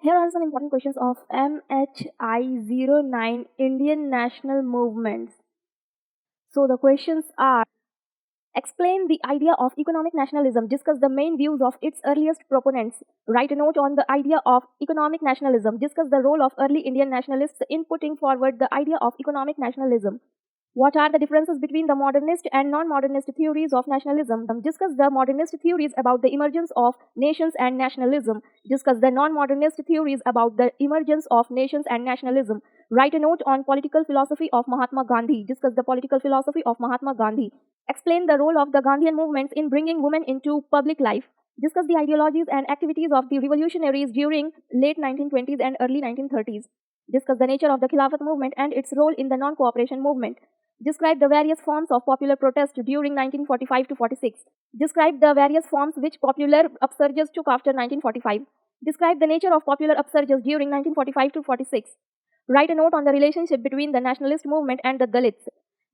Here are some important questions of MHI-09 Indian National Movements. So the questions are: explain the idea of economic nationalism. Discuss the main views of its earliest proponents. Write a note on the idea of economic nationalism. Discuss the role of early Indian nationalists in putting forward the idea of economic nationalism. What are the differences between the modernist and non-modernist theories of nationalism? Discuss the modernist theories about the emergence of nations and nationalism. Discuss the non-modernist theories about the emergence of nations and nationalism. Write a note on political philosophy of Mahatma Gandhi. Discuss the political philosophy of Mahatma Gandhi. Explain the role of the Gandhian movements in bringing women into public life. Discuss the ideologies and activities of the revolutionaries during late 1920s and early 1930s. Discuss the nature of the Khilafat movement and its role in the non-cooperation movement. Describe the various forms of popular protest during 1945 to 46. Describe the various forms which popular upsurges took after 1945. Describe the nature of popular upsurges during 1945 to 46. Write a note on the relationship between the nationalist movement and the Dalits.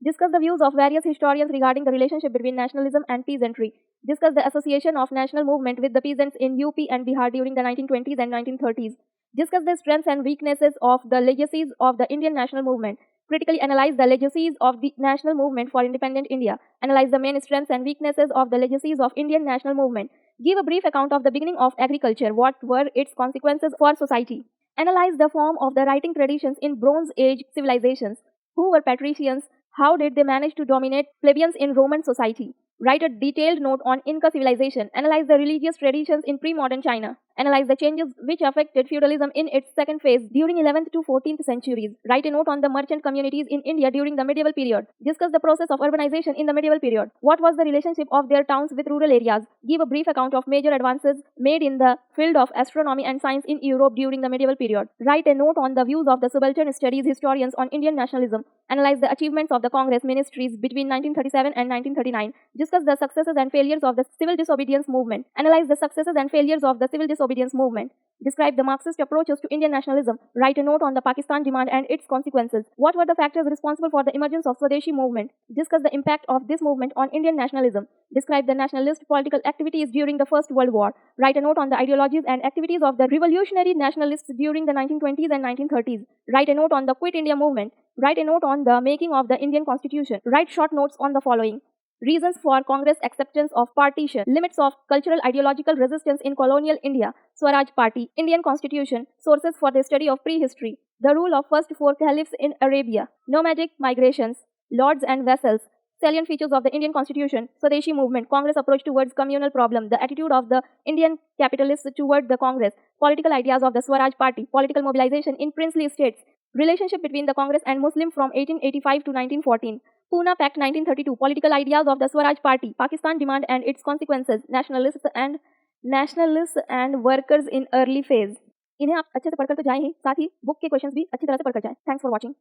Discuss the views of various historians regarding the relationship between nationalism and peasantry. Discuss the association of national movement with the peasants in UP and Bihar during the 1920s and 1930s. Discuss the strengths and weaknesses of the legacies of the Indian national movement. Critically analyze the legacies of the national movement for independent India. Analyze the main strengths and weaknesses of the legacies of Indian national movement. Give a brief account of the beginning of agriculture. What were its consequences for society? Analyze the form of the writing traditions in Bronze Age civilizations. Who were patricians? How did they manage to dominate plebeians in Roman society? Write a detailed note on Inca civilization. Analyze the religious traditions in pre-modern China. Analyze the changes which affected feudalism in its second phase during 11th to 14th centuries. Write a note on the merchant communities in India during the medieval period. Discuss the process of urbanization in the medieval period. What was the relationship of their towns with rural areas? Give a brief account of major advances made in the field of astronomy and science in Europe during the medieval period. Write a note on the views of the subaltern studies historians on Indian nationalism. Analyze the achievements of the Congress ministries between 1937 and 1939. Discuss the successes and failures of the civil disobedience movement. Analyze the successes and failures of the civil disobedience movement. Describe the Marxist approaches to Indian nationalism. Write a note on the Pakistan demand and its consequences. What were the factors responsible for the emergence of Swadeshi movement? Discuss the impact of this movement on Indian nationalism. Describe the nationalist political activities during the First World War. Write a note on the ideologies and activities of the revolutionary nationalists during the 1920s and 1930s. Write a note on the Quit India movement. Write a note on the making of the Indian Constitution. Write short notes on the following: reasons for Congress acceptance of partition, limits of cultural ideological resistance in colonial India, Swaraj Party, Indian Constitution, sources for the study of prehistory, the rule of first four caliphs in Arabia, nomadic migrations, lords and vassals, salient features of the Indian Constitution, Swadeshi movement, Congress approach towards communal problem, the attitude of the Indian capitalists toward the Congress, political ideas of the Swaraj Party, political mobilization in princely states, relationship between the Congress and Muslim from 1885 to 1914, Pune Pact 1932, political ideas of the Swaraj Party, Pakistan demand and its consequences, nationalists and workers in early phase. इन्हें आप अच्छे से पढ़कर तो जाएं ही, साथ ही book के questions भी अच्छी तरह से पढ़कर जाएं. Thanks for watching.